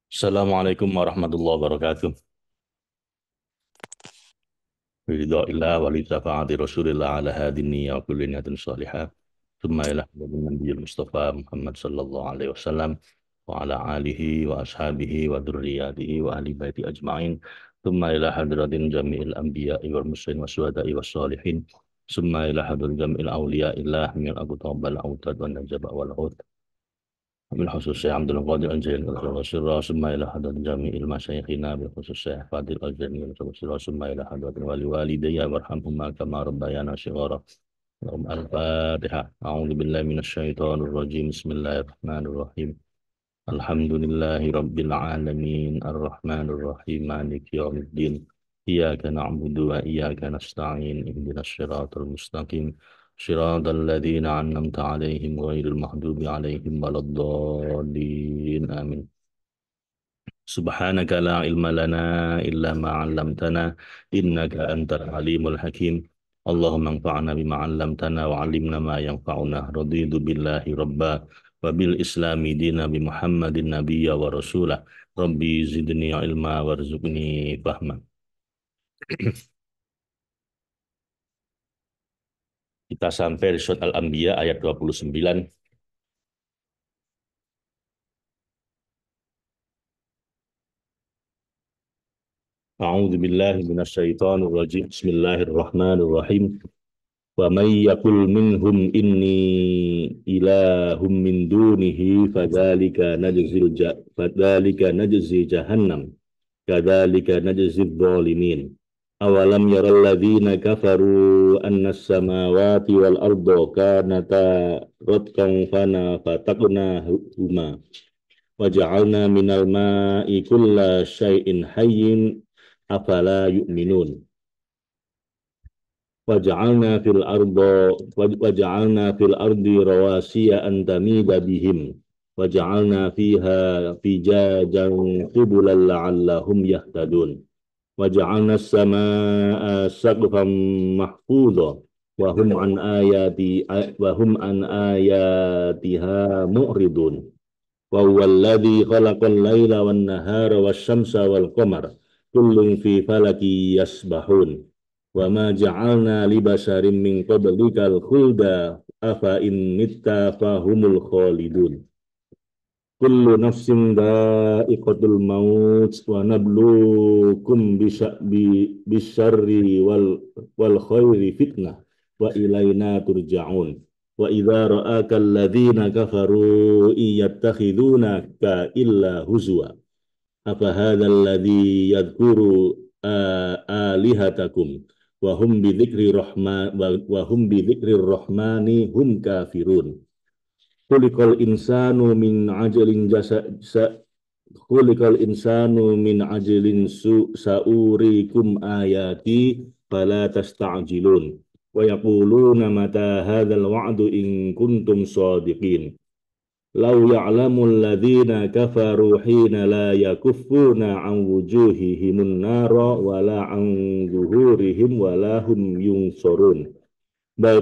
Assalamualaikum warahmatullahi wabarakatuh. Ridha wa li syafaati Rasulillah ala hadin niyya wa kulli niyatin salihah. Thumma ila hadratin Nabiyil Mustafa Muhammad sallallahu alaihi wasallam wa ala alihi wa ashabihi wa dzurriyyatihi wa ahli baiti ajma'in. Thumma ila hadratin jami'il anbiya'i wal mursalin wa syuhada'i was sholihin. Thumma ila hadratin jami'il awliya'illah min al-aqtab wal autad wan najaba wal hud. بالخصوص الشيخ عبد القادر الجيلاني والسر ثم إلى حضرة جميع المشايخنا بالخصوص الشيخ فاضل الجيلاني والسر ثم إلى حضرة والوالدي وارحمهما كما ربيانا صغارا. اللهم الفاتحة. أعوذ بالله من الشيطان الرجيم. بسم الله الرحمن الرحيم. الحمد لله رب العالمين الرحمن الرحيم مالك يوم الدين. إياك نعبد وإياك نستعين اهدنا الصراط المستقيم صراط الذين أنعمت عليهم غير المغضوب عليهم ولا الضالين آمين. سبحانك لا علم لنا إلا ما علمتنا إنك أنت العليم الحكيم. اللهم انفعنا بما علمتنا وعلمنا ما ينفعنا. رضيت بالله ربا وبالإسلام دينا بمحمد النبي ورسوله. ربي زدني علما وارزقني فهما. Kita sampai di surat Al-Anbiya ayat 29. أعوذ بالله من الشيطان الرجيم. بسم الله الرحمن الرحيم. ومن يقل منهم إني إله من دونه فذلك نجزي جهنم كذلك نجزي الظالمين. أولم يرى الذين كفروا أن السماوات والأرض كانتا رتقا ففتقناهما وجعلنا من الماء كل شيء حي أفلا يؤمنون. وجعلنا في الأرض رواسي أن تميد بهم وجعلنا فيها فجاجا قبلا لعلهم يهتدون. وجعلنا السماء سقفا محفوظا وهم عن آياتها معرضون. وهو الذي خلق الليل والنهار والشمس والقمر كل في فلك يسبحون. وما جعلنا لبشر من قبلك الخلد أفإن مت فهم الخالدون. كل نفس ذائقة الموت ونبلوكم بالشر والخير فتنة وإلينا ترجعون. وإذا رآك الذين كفروا إن يتخذونك إلا هزوا أفهذا الذي يذكر آلهتكم وهم بذكر الرحمن هم كافرون. Khuliqal insanu min ajalin khuliqal insanu min ajalin saurikum ayati fala tasta'jilun wa yaquluna mata hadzal wa'du in kuntum shadiqin. Law ya'lamul ladzina kafaru hina la yakuffuna an wujuhihimun nara wala an zuhurihim wala hum yunsurun. bal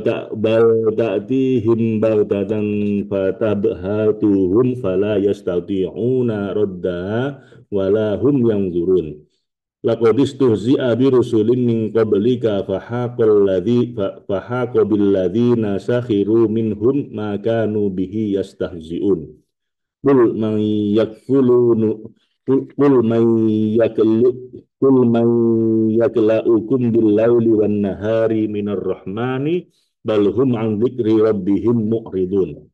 ta'tihim baghtatan fatabhatuhum fala yastati'una raddaha wala hum yanzurun. Laqad istuhzi'a bi rusulin min qablika fahaqa bil ladzina sakhiru minhum ma kanu bihi yastahzi'un. Qul man yakfulunu Qul man yaklu Qul man yakla'ukum bil laili wan nahari minar rahmani bal hum an dzikri rabbihim mu'ridun.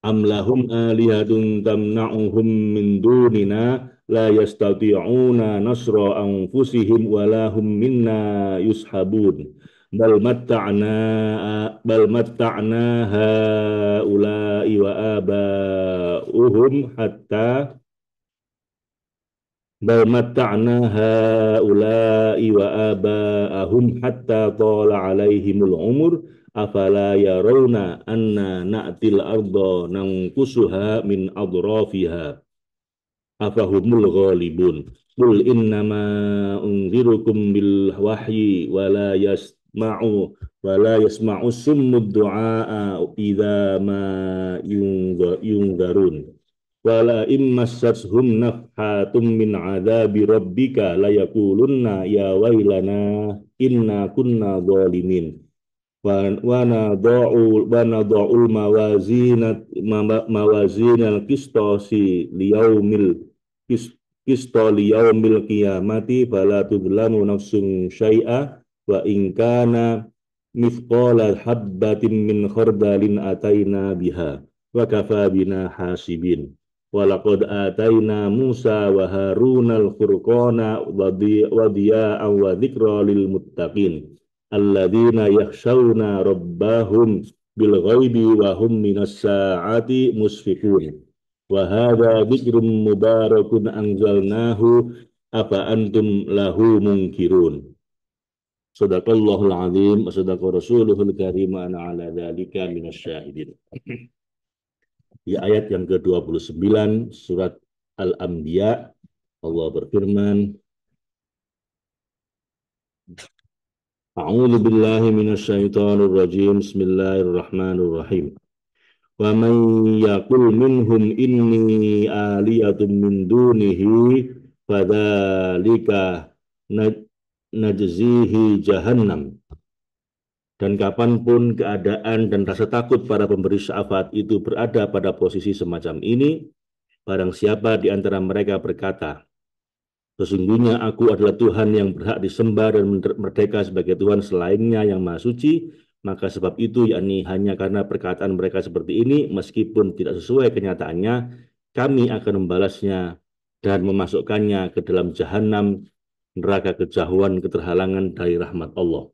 Am lahum alihatun tamna'uhum min dunina la yastati'una nasra anfusihim wa lahum minna yushabun. Bal matta'na haula'i wa aba'uhum hatta Bal matta'na haula'i wa aba'ahum hatta tala 'alaihimul umur afala yarawna anna na'til arda nanqusuha min adrafiha afahumul ghalibun. Qul innama unzirukum bil wahyi wa la yasma'u summud du'a idza ma yunzarun. wala immassashum nafhatum min adzabi rabbika layaqulunna ya wailana inna kunna zalimin wa nadha'ul mawazinal qistosi liyaumil qisto liyaumil qiyamati fala tudlamu nafsun syai'a wa in kana mithqala habbatin min khardalin ataina biha wa kafa bina hasibin wa laqad ataina Musa wa Haruna al-furqana wa diya'an wa dzikra lil muttaqin alladzina yakhshawna rabbahum bil ghaibi wa hum minas sa'ati musfiqun wa hadza dzikrun mubarakun anzalnahu afa antum lahu munkirun. Sadaqallahul azim wa sadaqa rasuluhul karim ana ala dzalika minasyahidin. Di ayat yang ke-29 surat Al-Anbiya Allah berfirman, A'udzu billahi minasyaitonir rajim. Bismillahirrahmanirrahim. Wa man yaqul minhum inni aliyatun min dunihi fadzalika najzihi jahannam. Dan kapanpun keadaan dan rasa takut para pemberi syafaat itu berada pada posisi semacam ini, barang siapa di antara mereka berkata, sesungguhnya aku adalah Tuhan yang berhak disembah dan merdeka sebagai Tuhan selainnya yang maha suci, maka sebab itu, yakni hanya karena perkataan mereka seperti ini, meskipun tidak sesuai kenyataannya, kami akan membalasnya dan memasukkannya ke dalam jahanam, neraka kejauhan, keterhalangan dari rahmat Allah,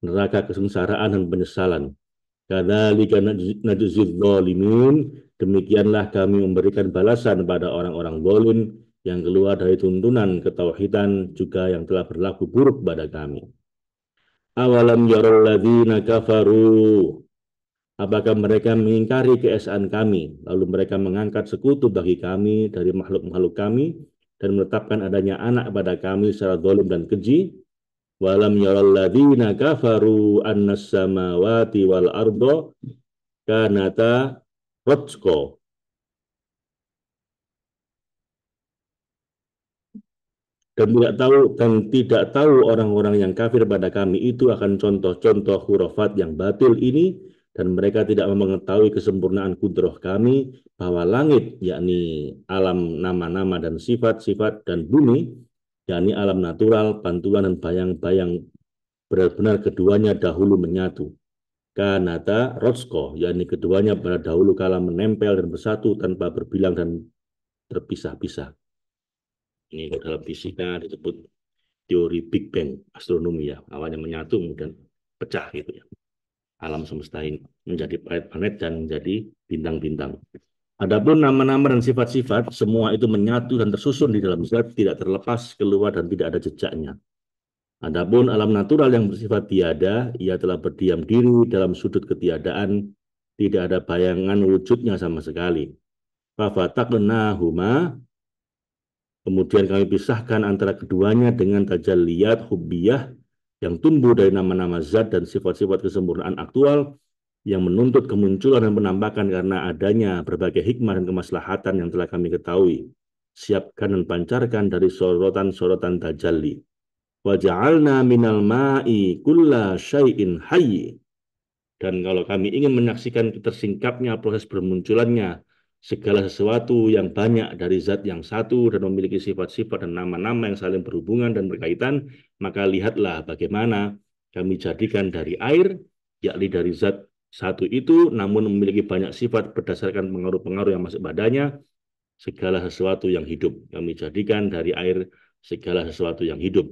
neraka kesengsaraan dan penyesalan. Kadzalika najzil zalimin, demikianlah kami memberikan balasan pada orang-orang zalim yang keluar dari tuntunan ketauhidan juga yang telah berlaku buruk pada kami. Awalam yarul ladzina kafaru, apakah mereka mengingkari keesaan kami, lalu mereka mengangkat sekutu bagi kami dari makhluk-makhluk kami dan menetapkan adanya anak pada kami secara zalim dan keji. Walam yarul ladzina kafaru annas samawati wal ardo kanata ratqa. Dan tidak tahu orang-orang yang kafir pada kami itu akan contoh-contoh khurafat yang batil ini, dan mereka tidak mengetahui kesempurnaan kudrah kami bahwa langit, yakni alam nama-nama dan sifat-sifat, dan bumi, yakni alam natural, pantulan dan bayang-bayang, benar-benar keduanya dahulu menyatu. Kanata rotsko, yakni keduanya pada dahulu kala menempel dan bersatu tanpa berbilang dan terpisah-pisah. Ini dalam fisika disebut teori Big Bang, astronomi ya. Awalnya menyatu kemudian pecah gitu ya. Alam semesta ini menjadi planet-planet dan menjadi bintang-bintang. Adapun nama-nama dan sifat-sifat, semua itu menyatu dan tersusun di dalam zat, tidak terlepas keluar dan tidak ada jejaknya. Adapun alam natural yang bersifat tiada, ia telah berdiam diri dalam sudut ketiadaan, tidak ada bayangan wujudnya sama sekali. Fafataqnahuma, kemudian kami pisahkan antara keduanya dengan tajalliyat hubbiyah yang tumbuh dari nama-nama zat dan sifat-sifat kesempurnaan aktual yang menuntut kemunculan dan penampakan karena adanya berbagai hikmah dan kemaslahatan yang telah kami ketahui. Siapkan dan pancarkan dari sorotan-sorotan tajalli. Wa ja'alna minal ma'i kulla syai'in hayy. Dan kalau kami ingin menyaksikan tersingkapnya proses bermunculannya segala sesuatu yang banyak dari zat yang satu dan memiliki sifat-sifat dan nama-nama yang saling berhubungan dan berkaitan, maka lihatlah bagaimana kami jadikan dari air, yakni dari zat satu itu, namun memiliki banyak sifat berdasarkan pengaruh-pengaruh yang masuk padanya, segala sesuatu yang hidup. Kami jadikan dari air segala sesuatu yang hidup.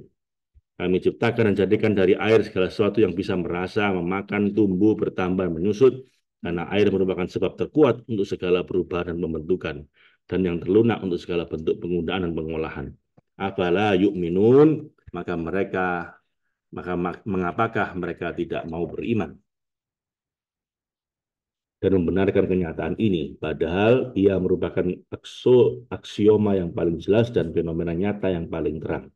Kami ciptakan dan jadikan dari air segala sesuatu yang bisa merasa, memakan, tumbuh, bertambah, menyusut, karena air merupakan sebab terkuat untuk segala perubahan dan pembentukan, dan yang terlunak untuk segala bentuk penggunaan dan pengolahan. Afala yu'minun, mengapakah mereka tidak mau beriman dan membenarkan kenyataan ini, padahal ia merupakan aksioma yang paling jelas dan fenomena nyata yang paling terang.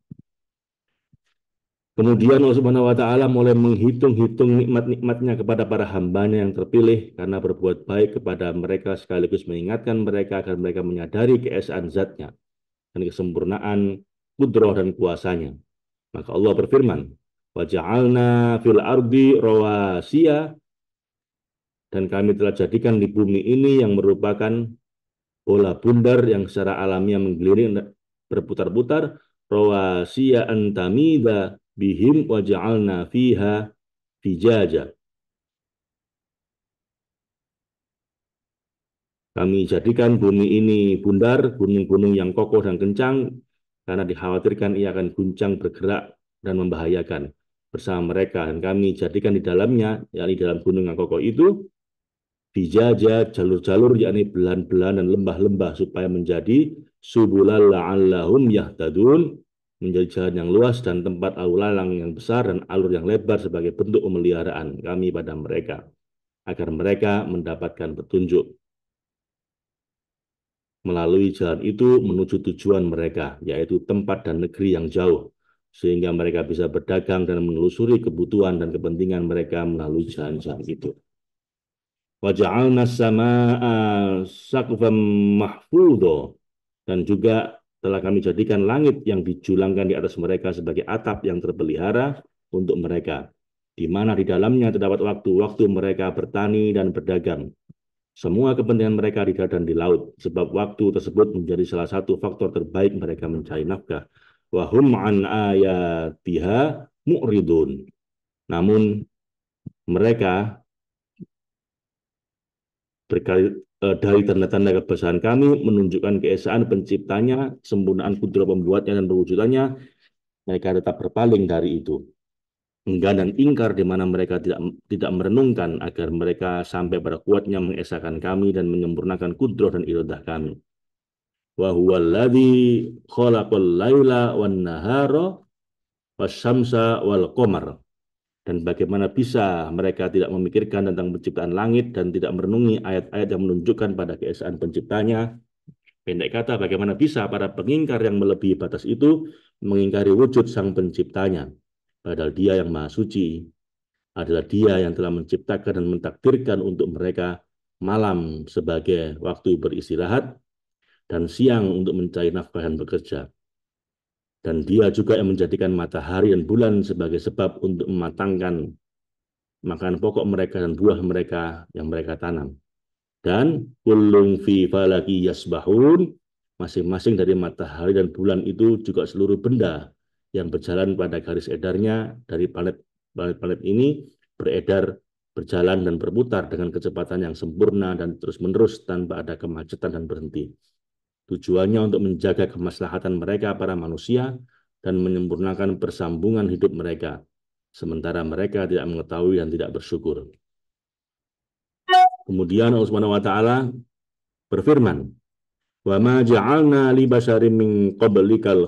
Kemudian Allah Subhanahu wa taala mulai menghitung-hitung nikmat-nikmatnya kepada para hambanya yang terpilih karena berbuat baik kepada mereka sekaligus mengingatkan mereka agar mereka menyadari keesaan zatnya dan kesempurnaan kudrah dan kuasanya. Maka Allah berfirman, "Wa ja'alna fil ardi rawasiya," dan kami telah jadikan di bumi ini yang merupakan bola bundar yang secara alamiah mengelilingi berputar-putar, rawasiya antamida bihim wa ja'alna fiha fijaja. Kami jadikan bumi ini bundar, gunung-gunung yang kokoh dan kencang, karena dikhawatirkan ia akan guncang bergerak dan membahayakan bersama mereka. Dan kami jadikan di dalamnya, yakni dalam gunung yang kokoh itu, fijaja, jalur-jalur, yakni belahan-belahan dan lembah-lembah, supaya menjadi subulal la'allahum yahtadun, menjadi jalan yang luas dan tempat lalu lalang yang besar dan alur yang lebar sebagai bentuk pemeliharaan kami pada mereka, agar mereka mendapatkan petunjuk melalui jalan itu menuju tujuan mereka, yaitu tempat dan negeri yang jauh, sehingga mereka bisa berdagang dan menelusuri kebutuhan dan kepentingan mereka melalui jalan-jalan itu. Waja'alna sama'a saqfan mahfudho, dan juga telah kami jadikan langit yang dijulangkan di atas mereka sebagai atap yang terpelihara untuk mereka, di mana di dalamnya terdapat waktu-waktu mereka bertani dan berdagang. Semua kepentingan mereka di darat dan di laut, sebab waktu tersebut menjadi salah satu faktor terbaik mereka mencari nafkah. Wahum an ayatiha mu'ridun. Namun mereka dari tanda-tanda kebesaran kami menunjukkan keesaan penciptanya, kesempurnaan kudrah pembuatnya dan perwujudannya, mereka tetap berpaling dari itu. Enggan dan ingkar di mana mereka tidak merenungkan agar mereka sampai pada kuatnya mengesahkan kami dan menyempurnakan kudrah dan iradah kami. Wa huwallazi khalaqal laila wan nahara wasyamsa wal qamar. Dan bagaimana bisa mereka tidak memikirkan tentang penciptaan langit dan tidak merenungi ayat-ayat yang menunjukkan pada keesaan penciptanya. Pendek kata, bagaimana bisa para pengingkar yang melebihi batas itu mengingkari wujud sang penciptanya, padahal dia yang maha suci, adalah dia yang telah menciptakan dan mentakdirkan untuk mereka malam sebagai waktu beristirahat dan siang untuk mencari nafkah dan bekerja. Dan dia juga yang menjadikan matahari dan bulan sebagai sebab untuk mematangkan makanan pokok mereka dan buah mereka yang mereka tanam. Dan kullun fi falaki yasbahun, masing-masing dari matahari dan bulan itu juga seluruh benda yang berjalan pada garis edarnya dari planet-planet ini beredar, berjalan dan berputar dengan kecepatan yang sempurna dan terus-menerus tanpa ada kemacetan dan berhenti. Tujuannya untuk menjaga kemaslahatan mereka para manusia dan menyempurnakan persambungan hidup mereka, sementara mereka tidak mengetahui dan tidak bersyukur. Kemudian Allah Subhanahu wa taala berfirman, "Wa ma ja'alna li basharin min qablikal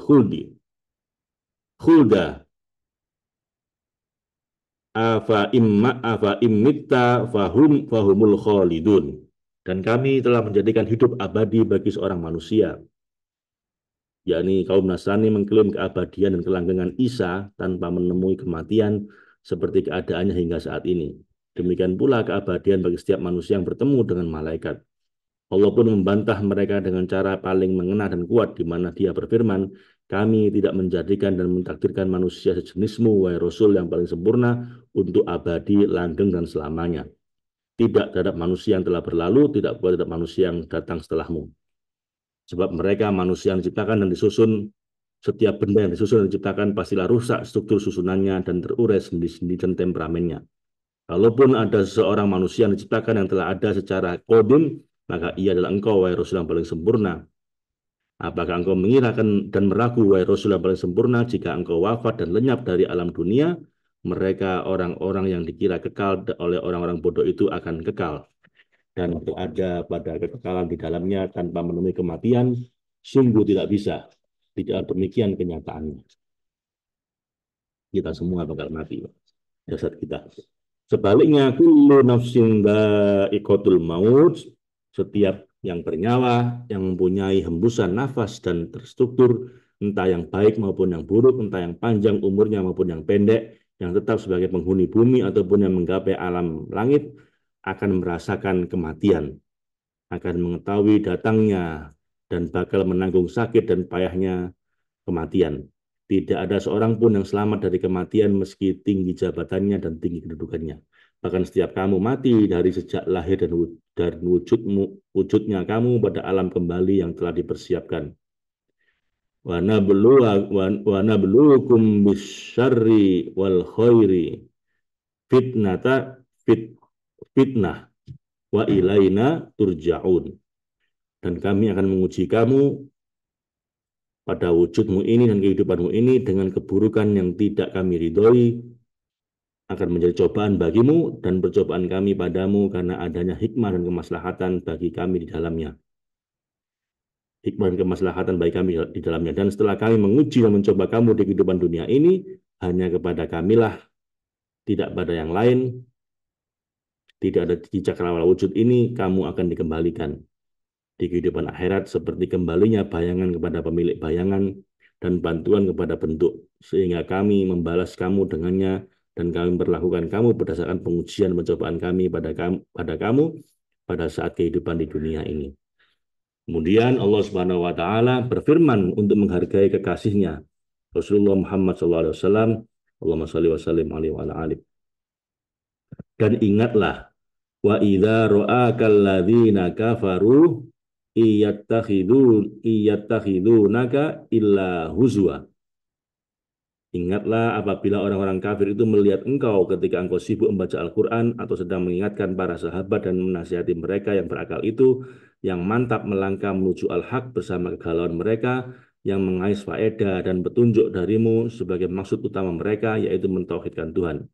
khulda afa immitta fahumul khalidun." Dan kami telah menjadikan hidup abadi bagi seorang manusia, yakni kaum Nasrani mengklaim keabadian dan kelanggengan Isa tanpa menemui kematian seperti keadaannya hingga saat ini. Demikian pula keabadian bagi setiap manusia yang bertemu dengan malaikat. Allah pun membantah mereka dengan cara paling mengena dan kuat, di mana dia berfirman, kami tidak menjadikan dan mentakdirkan manusia sejenismu, wahai Rasul yang paling sempurna, untuk abadi, langgeng, dan selamanya. Tidak terhadap manusia yang telah berlalu, tidak pula terhadap manusia yang datang setelahmu. Sebab mereka manusia yang diciptakan dan disusun, setiap benda yang disusun dan diciptakan pastilah rusak struktur susunannya dan terurai sendi-sendi dan temperamennya. Kalaupun ada seorang manusia yang diciptakan yang telah ada secara kodim, maka ia adalah engkau, wahai Rasul yang paling sempurna. Apakah engkau mengira dan meragu, wahai Rasul yang paling sempurna, jika engkau wafat dan lenyap dari alam dunia, mereka orang-orang yang dikira kekal oleh orang-orang bodoh itu akan kekal dan berada pada kekekalan di dalamnya tanpa menemui kematian, sungguh tidak bisa. Tidak demikian kenyataannya. Kita semua bakal mati, jasad kita. Sebaliknya, kullu nafsin dha'iqatul maut, setiap yang bernyawa, yang mempunyai hembusan nafas dan terstruktur, entah yang baik maupun yang buruk, entah yang panjang umurnya maupun yang pendek, yang tetap sebagai penghuni bumi ataupun yang menggapai alam langit, akan merasakan kematian, akan mengetahui datangnya dan bakal menanggung sakit dan payahnya kematian. Tidak ada seorang pun yang selamat dari kematian meski tinggi jabatannya dan tinggi kedudukannya. Bahkan setiap kamu mati dari sejak lahir dan wujudnya kamu pada alam kembali yang telah dipersiapkan. Wa nabluukum bisyarri wal khairi fitnata fit, fitnah wa ilaina turja'un. Dan kami akan menguji kamu pada wujudmu ini dan kehidupanmu ini dengan keburukan yang tidak kami ridhoi, akan menjadi cobaan bagimu dan percobaan kami padamu karena adanya hikmah dan kemaslahatan bagi kami di dalamnya. Hikmah dan kemaslahatan bagi kami di dalamnya. Dan setelah kami menguji dan mencoba kamu di kehidupan dunia ini, hanya kepada kamilah, tidak pada yang lain, tidak ada di cakrawala wujud ini, kamu akan dikembalikan di kehidupan akhirat seperti kembalinya bayangan kepada pemilik bayangan dan bantuan kepada bentuk, sehingga kami membalas kamu dengannya dan kami memperlakukan kamu berdasarkan pengujian pencobaan kami pada kamu pada saat kehidupan di dunia ini. Kemudian Allah Subhanahu wa taala berfirman untuk menghargai kekasihnya Rasulullah Muhammad SAW. Allahumma shalli wa sallim alaihi wa ala alihi. Dan ingatlah, wa idza ra'akal ladzina kafaru iyattakhidunaka illa huzwa. Ingatlah apabila orang-orang kafir itu melihat engkau ketika engkau sibuk membaca Al-Quran atau sedang mengingatkan para sahabat dan menasihati mereka yang berakal itu, yang mantap melangkah menuju al-haq bersama kegalauan mereka, yang mengais faedah dan petunjuk darimu sebagai maksud utama mereka, yaitu mentauhidkan Tuhan.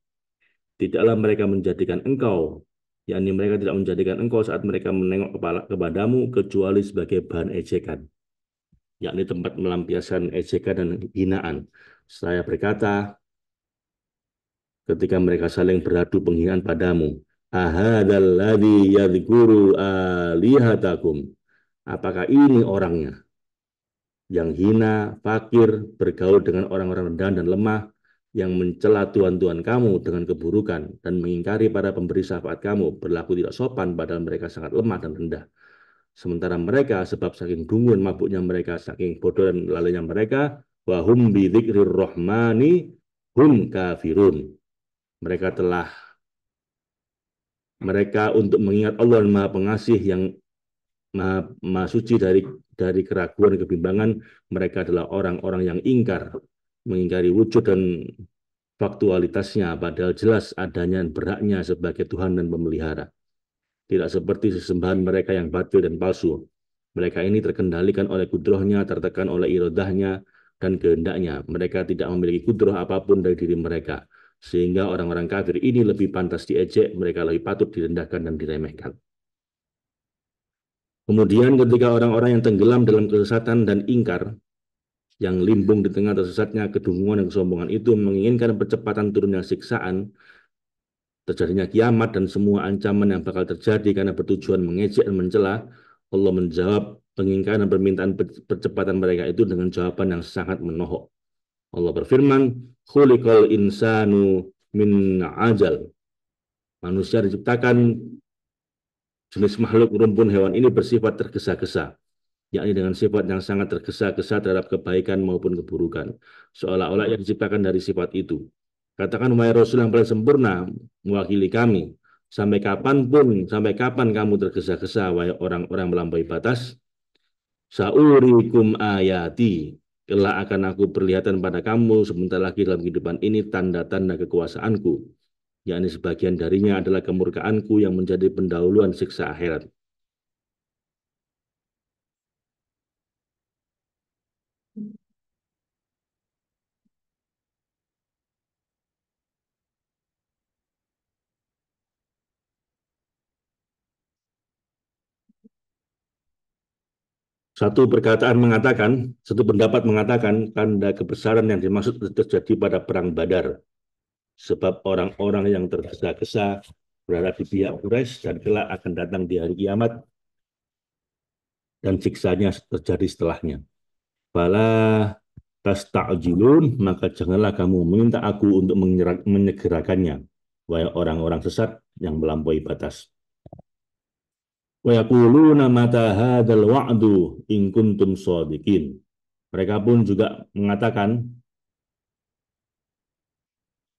Tidaklah mereka menjadikan engkau, yakni mereka tidak menjadikan engkau saat mereka menengok kepadamu kecuali sebagai bahan ejekan, yakni tempat melampiaskan ejekan dan hinaan. Saya berkata, ketika mereka saling beradu penghinaan padamu, ahadzalladzi yadhkuru alihatakum. Apakah ini orangnya yang hina, fakir, bergaul dengan orang-orang rendah dan lemah, yang mencela Tuhan-Tuhan kamu dengan keburukan dan mengingkari para pemberi syafaat kamu, berlaku tidak sopan padahal mereka sangat lemah dan rendah. Sementara mereka, sebab saking dungu dan mabuknya mereka, saking bodoh dan lalainya mereka, wahum bidzikrir rahmani hum kafirun. Mereka untuk mengingat Allah yang Maha Pengasih, yang Maha Suci dari keraguan dan kebimbangan, mereka adalah orang-orang yang ingkar, mengingkari wujud dan faktualitasnya, padahal jelas adanya berhaknya sebagai Tuhan dan pemelihara. Tidak seperti sesembahan mereka yang batil dan palsu. Mereka ini terkendalikan oleh kudrohnya, tertekan oleh irodahnya dan kehendaknya. Mereka tidak memiliki kudroh apapun dari diri mereka. Sehingga orang-orang kafir ini lebih pantas diejek, mereka lebih patut direndahkan dan diremehkan. Kemudian ketika orang-orang yang tenggelam dalam kesesatan dan ingkar, yang limbung di tengah tersesatnya kedunguan dan kesombongan itu menginginkan percepatan turunnya siksaan, terjadinya kiamat dan semua ancaman yang bakal terjadi karena bertujuan mengejek dan mencela, Allah menjawab pengingkaran dan permintaan percepatan mereka itu dengan jawaban yang sangat menohok. Allah berfirman, khuliqal insanu min ajal. Manusia diciptakan, jenis makhluk rumpun hewan ini bersifat tergesa-gesa, yakni dengan sifat yang sangat tergesa-gesa terhadap kebaikan maupun keburukan, seolah-olah yang diciptakan dari sifat itu. Katakan, wahai Rasul yang paling sempurna, mewakili kami, sampai kapan kamu tergesa-gesa, wahai orang-orang melampaui batas? Sa'urikum ayati, kelak akan aku perlihatkan pada kamu sebentar lagi dalam kehidupan ini tanda-tanda kekuasaanku, yakni sebagian darinya adalah kemurkaanku yang menjadi pendahuluan siksa akhirat. Satu pendapat mengatakan tanda kebesaran yang dimaksud terjadi pada perang Badar. Sebab orang-orang yang tergesa-gesa berada di pihak Quraisy dan kelak akan datang di hari kiamat dan siksanya terjadi setelahnya. Bala tasta'jilun, maka janganlah kamu meminta aku untuk menyegerakannya, wahai orang-orang sesat yang melampaui batas. Wa yaquluna mata hadzal wa'du in kuntum shadiqin. Mereka pun juga mengatakan,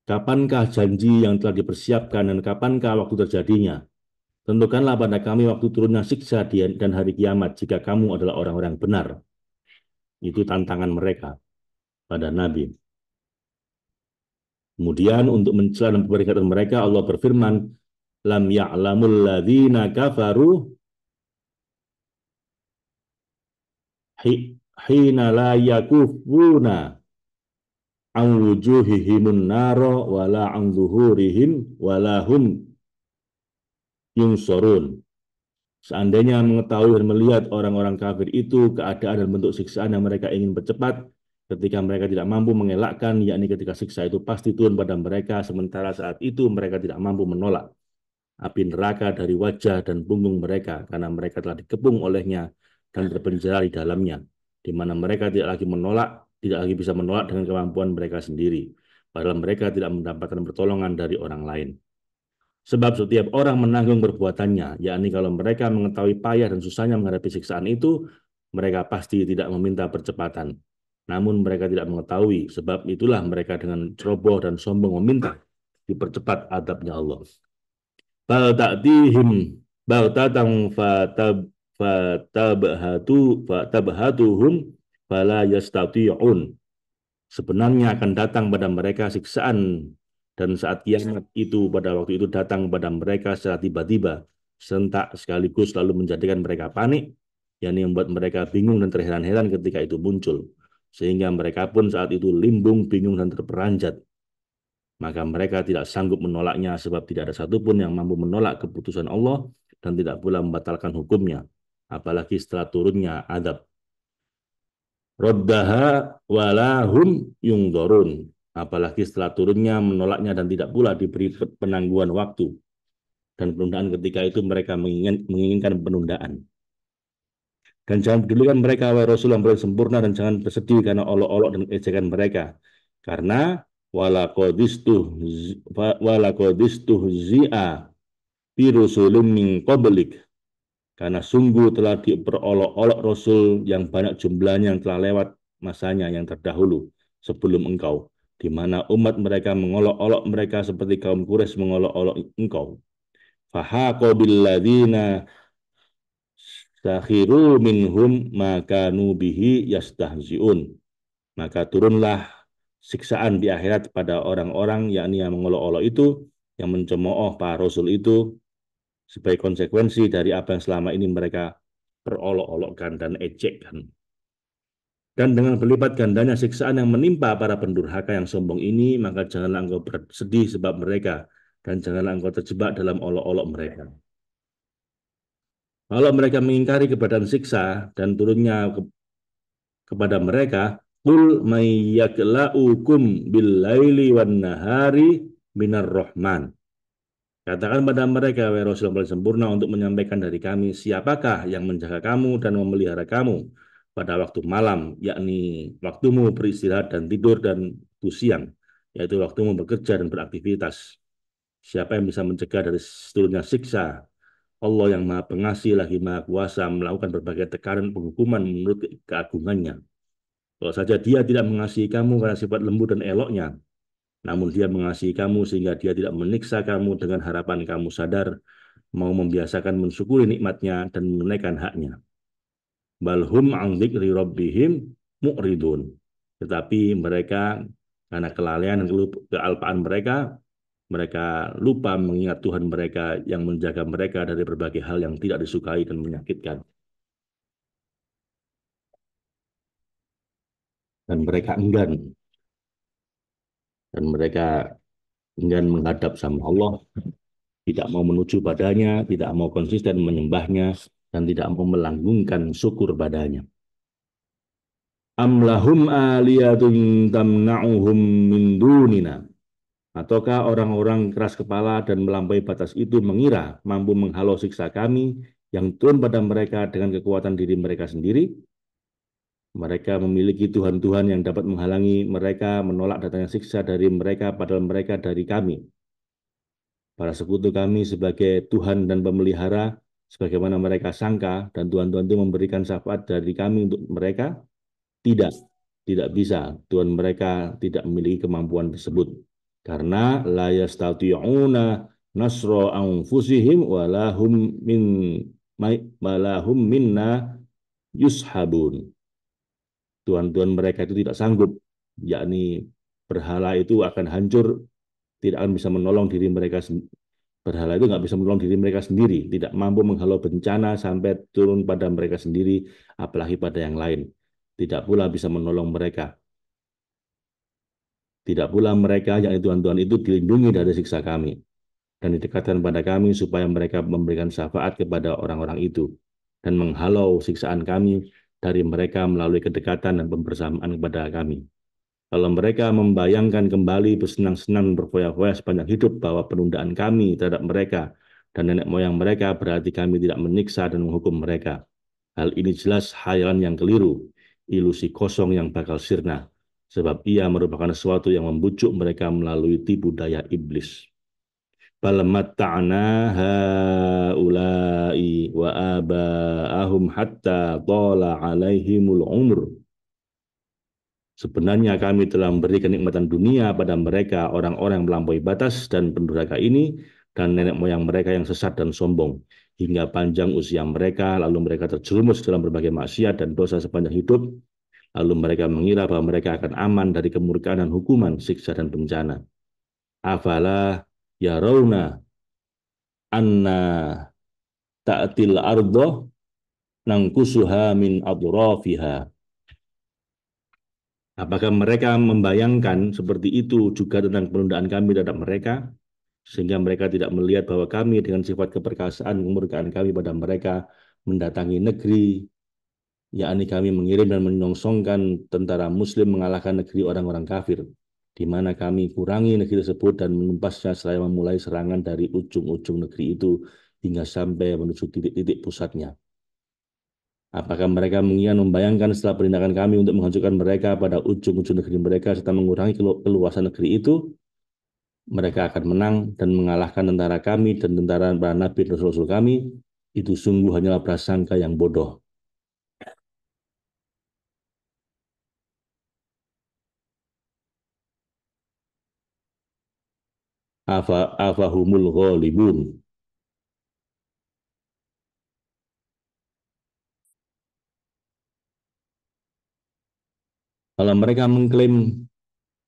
kapankah janji yang telah dipersiapkan dan kapankah waktu terjadinya? Tentukanlah pada kami waktu turunnya siksa dan hari kiamat jika kamu adalah orang-orang benar. Itu tantangan mereka pada Nabi. Kemudian untuk mencela dan memperingatkan mereka, Allah berfirman, lam ya'lamul ladzina kafaru hina la yakufuna an wujuhihimun naro wala an zuhurihim wala hum yunsorun. Seandainya mengetahui dan melihat orang-orang kafir itu keadaan dan bentuk siksaan yang mereka ingin percepat, ketika mereka tidak mampu mengelakkan, yakni ketika siksa itu pasti turun pada mereka, sementara saat itu mereka tidak mampu menolak api neraka dari wajah dan punggung mereka, karena mereka telah dikepung olehnya dan berpenjara di dalamnya, di mana mereka tidak lagi menolak, tidak lagi bisa menolak dengan kemampuan mereka sendiri, padahal mereka tidak mendapatkan pertolongan dari orang lain. Sebab setiap orang menanggung perbuatannya, yakni kalau mereka mengetahui payah dan susahnya menghadapi siksaan itu, mereka pasti tidak meminta percepatan. Namun mereka tidak mengetahui, sebab itulah mereka dengan ceroboh dan sombong meminta dipercepat adabnya Allah. Bal ta'tihim baghtatan fatabhatuhum fala yastati'un. Sebenarnya akan datang pada mereka siksaan dan saat kiamat itu pada waktu itu datang pada mereka secara tiba-tiba, serentak sekaligus lalu menjadikan mereka panik, yakni membuat mereka bingung dan terheran-heran ketika itu muncul, sehingga mereka pun saat itu limbung, bingung dan terperanjat. Maka mereka tidak sanggup menolaknya sebab tidak ada satupun yang mampu menolak keputusan Allah dan tidak pula membatalkan hukumnya, apalagi setelah turunnya adab. Roddaha walahum yungdorun. Apalagi setelah turunnya menolaknya dan tidak pula diberi penangguhan waktu. Dan penundaan ketika itu mereka menginginkan penundaan. Dan jangan pedulikan mereka, wahai Rasul yang paling sempurna, dan jangan bersedih karena olok-olok dan ejekan mereka. Karena walakodistuh zi'a birusulun min qablik. Karena sungguh telah diperolok-olok Rasul yang banyak jumlahnya yang telah lewat masanya yang terdahulu sebelum engkau, di mana umat mereka mengolok-olok mereka seperti kaum Quraisy mengolok-olok engkau. Fahaqa billadzina sakhiru minhum makanu bihi yastahziun. Maka turunlah siksaan di akhirat pada orang-orang yakni yang mengolok-olok itu, yang mencemooh para Rasul itu, sebagai konsekuensi dari apa yang selama ini mereka perolok-olokkan dan ejekkan. Dan dengan berlipat gandanya siksaan yang menimpa para pendurhaka yang sombong ini, maka janganlah engkau bersedih sebab mereka, dan janganlah engkau terjebak dalam olok-olok mereka. Kalau mereka mengingkari keberadaan siksa dan turunnya kepada mereka, qul may yakla'ukum bil laili wan nahari minar rahman. Katakan pada mereka, wahai Rasul yang paling sempurna, untuk menyampaikan dari kami, siapakah yang menjaga kamu dan memelihara kamu pada waktu malam, yakni waktumu beristirahat dan tidur, dan waktu siang, yaitu waktumu bekerja dan beraktivitas. Siapa yang bisa mencegah dari turunnya siksa? Allah yang maha pengasih lagi maha kuasa melakukan berbagai tekanan penghukuman menurut keagungannya. Kalau saja dia tidak mengasihi kamu karena sifat lembut dan eloknya, namun dia mengasihi kamu sehingga dia tidak menyiksa kamu dengan harapan kamu sadar, mau membiasakan mensyukuri nikmatnya dan menunaikan haknya. Balhum an dzikri rabbihim mu'ridun. Tetapi mereka karena kelalaian dan kealpaan mereka, mereka lupa mengingat Tuhan mereka yang menjaga mereka dari berbagai hal yang tidak disukai dan menyakitkan. Dan mereka enggan. Dan mereka enggan menghadap sama Allah, tidak mau menuju padanya, tidak mau konsisten menyembahnya, dan tidak mau melanggungkan syukur padanya. Am lahum aliyatun tamna'uhum min dunina. Ataukah orang-orang keras kepala dan melampaui batas itu mengira mampu menghalau siksa kami yang turun pada mereka dengan kekuatan diri mereka sendiri? Mereka memiliki Tuhan-Tuhan yang dapat menghalangi mereka menolak datangnya siksa dari mereka, padahal mereka dari kami. Para sekutu kami sebagai Tuhan dan pemelihara, sebagaimana mereka sangka, dan Tuhan-Tuhan itu memberikan syafaat dari kami untuk mereka. Tidak, tidak bisa. Tuhan mereka tidak memiliki kemampuan tersebut. Karena la yastati'una nasra anfusihim walahum min walahum minna yushabun. Tuhan-Tuhan mereka itu tidak sanggup, yakni berhala itu akan hancur, tidak akan bisa menolong diri mereka. Berhala itu nggak bisa menolong diri mereka sendiri, tidak mampu menghalau bencana sampai turun pada mereka sendiri, apalagi pada yang lain. Tidak pula bisa menolong mereka. Tidak pula mereka, yang Tuhan-Tuhan itu dilindungi dari siksa kami dan didekatkan pada kami supaya mereka memberikan syafaat kepada orang-orang itu dan menghalau siksaan kami dari mereka melalui kedekatan dan pembersamaan kepada kami. Kalau mereka membayangkan kembali bersenang-senang berfoya-foya sepanjang hidup bahwa penundaan kami terhadap mereka dan nenek moyang mereka berarti kami tidak menyiksa dan menghukum mereka. Hal ini jelas khayalan yang keliru, ilusi kosong yang bakal sirna, sebab ia merupakan sesuatu yang membujuk mereka melalui tipu daya iblis. Bal matta'na haula'i wa aba'ahum hatta tala alaihimul umr. Sebenarnya kami telah memberi kenikmatan dunia pada mereka, orang-orang yang melampaui batas dan pendurhaka ini, dan nenek moyang mereka yang sesat dan sombong, hingga panjang usia mereka, lalu mereka terjerumus dalam berbagai maksiat dan dosa sepanjang hidup, lalu mereka mengira bahwa mereka akan aman dari kemurkaan dan hukuman, siksa dan bencana. Afala yarawna anna ta'til ardo nangkusuha min adrafiha. Apakah mereka membayangkan seperti itu juga tentang penundaan kami terhadap mereka, sehingga mereka tidak melihat bahwa kami dengan sifat keperkasaan, kemurkaan kami pada mereka mendatangi negeri, yakni kami mengirim dan menyongsongkan tentara muslim mengalahkan negeri orang-orang kafir, di mana kami kurangi negeri tersebut dan menumpasnya seraya memulai serangan dari ujung-ujung negeri itu hingga sampai menuju titik-titik pusatnya. Apakah mereka menginginkan membayangkan setelah perintahkan kami untuk menghancurkan mereka pada ujung-ujung negeri mereka serta mengurangi keluasan negeri itu, mereka akan menang dan mengalahkan tentara kami dan tentara para nabi dan rasul kami? Itu sungguh hanyalah prasangka yang bodoh. Afahumul ghalibun. Kalau mereka mengklaim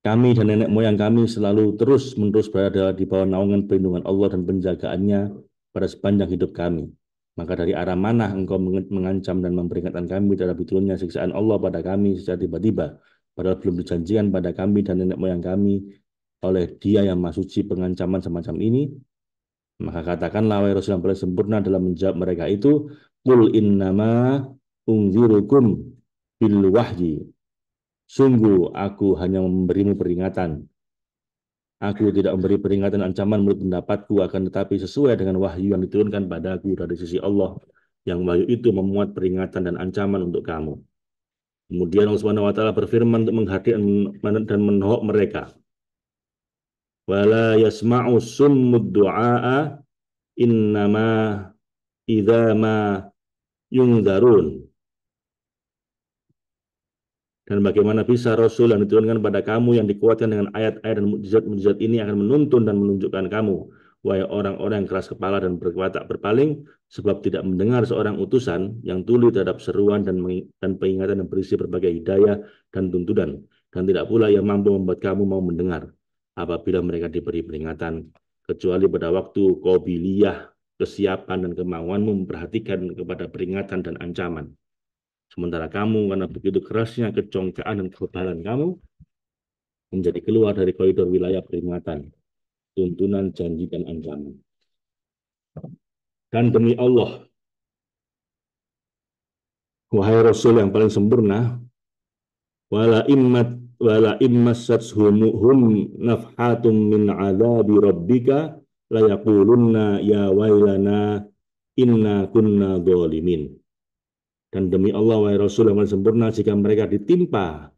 kami dan nenek moyang kami selalu terus-menerus berada di bawah naungan perlindungan Allah dan penjagaannya pada sepanjang hidup kami, maka dari arah mana engkau mengancam dan memperingatkan kami terhadap diturunnya siksaan Allah pada kami secara tiba-tiba, padahal belum dijanjikan pada kami dan nenek moyang kami oleh Dia yang Maha Suci pengancaman semacam ini? Maka katakanlah wahai Rasul yang paling sempurna dalam menjawab mereka itu, qul innama unzirukum bil wahyi. Sungguh aku hanya memberimu peringatan. Aku tidak memberi peringatan ancaman menurut pendapatku, akan tetapi sesuai dengan wahyu yang diturunkan padaku dari sisi Allah, yang wahyu itu memuat peringatan dan ancaman untuk kamu. Kemudian Allah Subhanahu wa taala berfirman untuk menghadiri dan menohok mereka. Wala yasma'u summud du'a innama idza ma yungdarun. Dan bagaimana bisa Rasul yang diturunkan pada kamu yang dikuatkan dengan ayat-ayat dan mukjizat-mukjizat ini akan menuntun dan menunjukkan kamu, wahai orang-orang yang keras kepala dan berwatak berpaling, sebab tidak mendengar seorang utusan yang tuli terhadap seruan dan peringatan yang berisi berbagai hidayah dan tuntunan, dan tidak pula yang mampu membuat kamu mau mendengar apabila mereka diberi peringatan, kecuali pada waktu qobiliyah, kesiapan dan kemauanmu memperhatikan kepada peringatan dan ancaman. Sementara kamu, karena begitu kerasnya kecongkaan dan kebebalan kamu, menjadi keluar dari koridor wilayah peringatan, tuntunan, janji, dan ancaman. Dan demi Allah, wahai Rasul yang paling sempurna, wala immassatshum nafhatum min adabi rabbika layaqulunna ya wailana inna kunna zalimin. Dan demi Allah, wahai Rasul yang paling sempurna, jika mereka ditimpa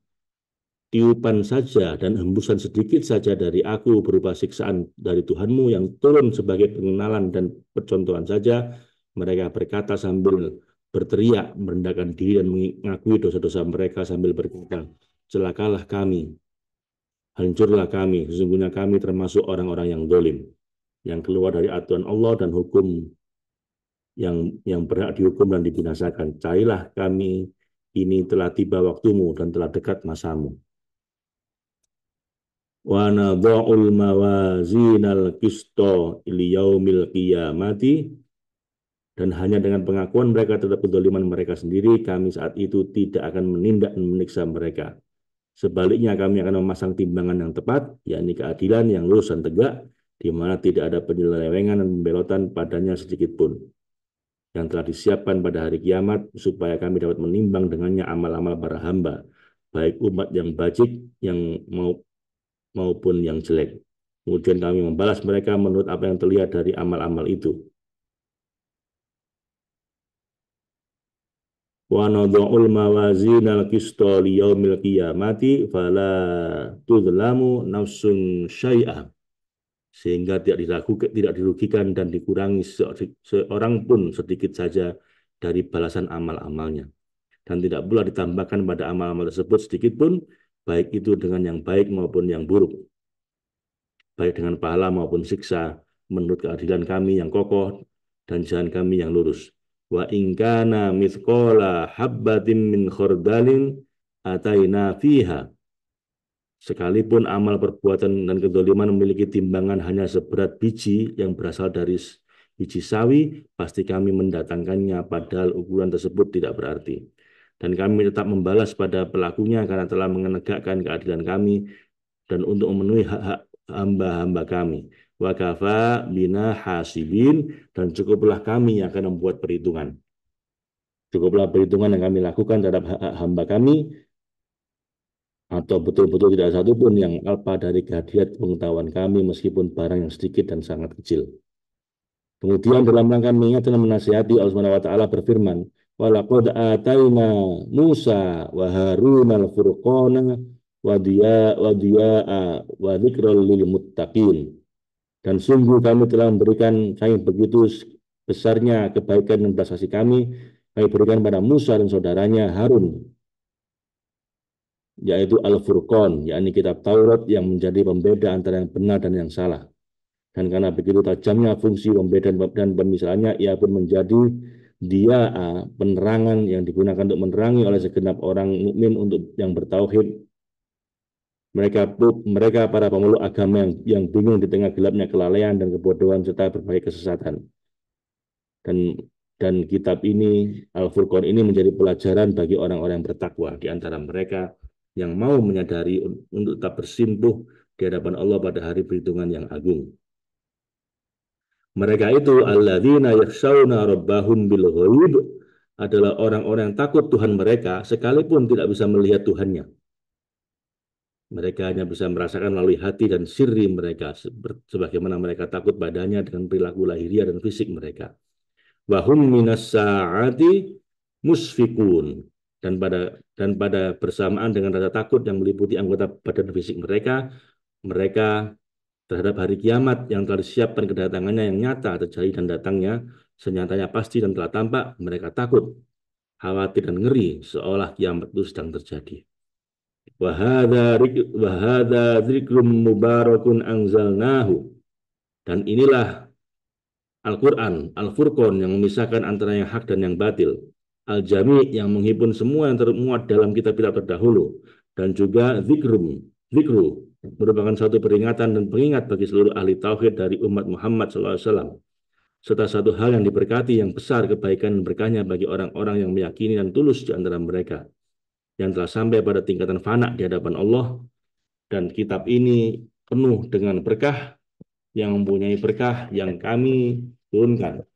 tiupan saja dan hembusan sedikit saja dari aku berupa siksaan dari Tuhanmu yang turun sebagai pengenalan dan percontohan saja, mereka berkata sambil berteriak, merendahkan diri dan mengakui dosa-dosa mereka sambil berkata, celakalah kami, hancurlah kami, sesungguhnya kami termasuk orang-orang yang dolim, yang keluar dari aturan Allah dan hukum yang berhak dihukum dan dibinasakan. Carilah kami, ini telah tiba waktumu dan telah dekat masamu. Wa nadha'ul mawazinal qisto liyaumil qiyamati, dan hanya dengan pengakuan mereka terhadap kedoliman mereka sendiri, kami saat itu tidak akan menindak dan menyiksa mereka. Sebaliknya kami akan memasang timbangan yang tepat, yakni keadilan yang lurus dan tegak, di mana tidak ada penyelewengan dan pembelotan padanya sedikit pun, yang telah disiapkan pada hari kiamat, supaya kami dapat menimbang dengannya amal-amal para hamba, baik umat yang bajik yang maupun yang jelek. Kemudian kami membalas mereka menurut apa yang terlihat dari amal-amal itu. Wa nadha'ul mawazinal qisto liyaumil qiyamati fala tudlamu nafsun syai'ah, sehingga tidak dirugikan dan dikurangi seorang pun sedikit saja dari balasan amal-amalnya, dan tidak pula ditambahkan pada amal-amal tersebut sedikit pun, baik itu dengan yang baik maupun yang buruk, baik dengan pahala maupun siksa, menurut keadilan kami yang kokoh dan jalan kami yang lurus. Wa ingkana mithqala habbatin min khordalin ataina fiha, sekalipun amal perbuatan dan kedoliman memiliki timbangan hanya seberat biji yang berasal dari biji sawi, pasti kami mendatangkannya, padahal ukuran tersebut tidak berarti. Dan kami tetap membalas pada pelakunya karena telah menegakkan keadilan kami dan untuk memenuhi hak-hak hamba-hamba kami. Wa kafa bina hasibin, dan cukuplah kami yang akan membuat perhitungan. Cukuplah perhitungan yang kami lakukan terhadap hak-hak hamba kami, atau betul-betul tidak satu pun yang alpa dari kehadirat pengetahuan kami, meskipun barang yang sedikit dan sangat kecil. Kemudian dalam rangka mengingatkan dan menasihati, Allah Subhanahu wa taala berfirman, "Walaqad ataina Musa wa Harun al-furqana wa diya'a wa dzikral lil muttaqin." Dan sungguh kami begitu besarnya kebaikan dan belas kasih kami berikan pada Musa dan saudaranya Harun, yaitu Al-Furqan, yakni kitab Taurat yang menjadi pembeda antara yang benar dan yang salah. Dan karena begitu tajamnya fungsi pembeda dan pemisahannya, ia pun menjadi dia penerangan yang digunakan untuk menerangi oleh segenap orang mukmin untuk yang bertauhid. Mereka para pemeluk agama yang bingung di tengah gelapnya kelalaian dan kebodohan serta berbagai kesesatan. Dan kitab ini, Al-Furqan ini, menjadi pelajaran bagi orang-orang yang bertakwa di antara mereka yang mau menyadari untuk tetap bersimpuh di hadapan Allah pada hari perhitungan yang agung. Mereka itu alladzina yakhshawna rabbahum bil ghaib, adalah orang-orang yang takut Tuhan mereka sekalipun tidak bisa melihat Tuhannya. Mereka hanya bisa merasakan melalui hati dan sirri mereka, sebagaimana mereka takut padanya dengan perilaku lahiriah dan fisik mereka. Wahum minas sa'ati musfikun, dan pada bersamaan dengan rasa takut yang meliputi anggota badan fisik mereka, mereka terhadap hari kiamat yang telah disiapkan kedatangannya yang nyata terjadi dan datangnya senyatanya pasti dan telah tampak, mereka takut, khawatir dan ngeri seolah kiamat itu sedang terjadi. Wahada dzikrum mubarakun anzalnahu, dan inilah Al-Quran, Al-Furqan, yang memisahkan antara yang hak dan yang batil, Al-Jami, yang menghimpun semua yang termuat dalam kitab-kitab terdahulu, dan juga Zikru, merupakan satu peringatan dan pengingat bagi seluruh ahli tauhid dari umat Muhammad SAW, serta satu hal yang diberkati yang besar kebaikan dan berkahnya bagi orang-orang yang meyakini dan tulus di antara mereka, yang telah sampai pada tingkatan fana di hadapan Allah. Dan kitab ini penuh dengan berkah, yang mempunyai berkah yang kami turunkan.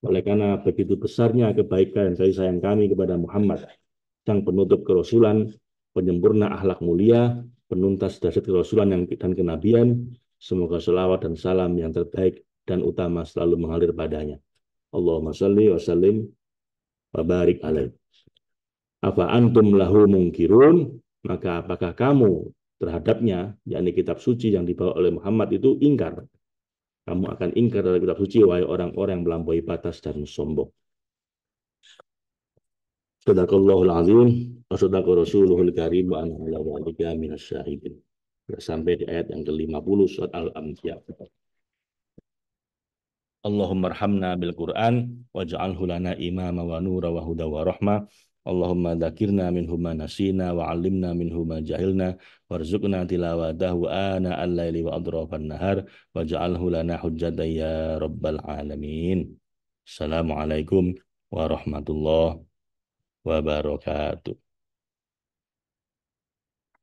Oleh karena begitu besarnya kebaikan dan kasih sayang kami kepada Muhammad, sang penutup kerasulan, penyempurna akhlak mulia, penuntas dasar kerasulan dan kenabian, semoga selawat dan salam yang terbaik dan utama selalu mengalir padanya. Allahumma salli wa sallim wa barik alaih. Afa antum lahu mungkirun, maka apakah kamu terhadapnya, yakni kitab suci yang dibawa oleh Muhammad itu ingkar? Kamu akan ingkar dari kitab suci, wahai orang-orang yang melampaui batas dan sombong. Sadaqallahul azim wa sadaqa rasuluhul karim wa ana ala dzalika minasyahidin. Sampai di ayat yang ke-50 surat Al-Anbiya. Allahumma arhamna bil Qur'an waj'alhu lana imama wa nura wa huda wa rahmah. Allahumma dzakirna minhu ma nasina wa 'allimna minhu ma jahilna warzuqna tilawatahu ana al-laili wa adrafan nahar waj'alhu lana hujjatan ya rabbal alamin. Assalamualaikum warahmatullahi wabarakatuh.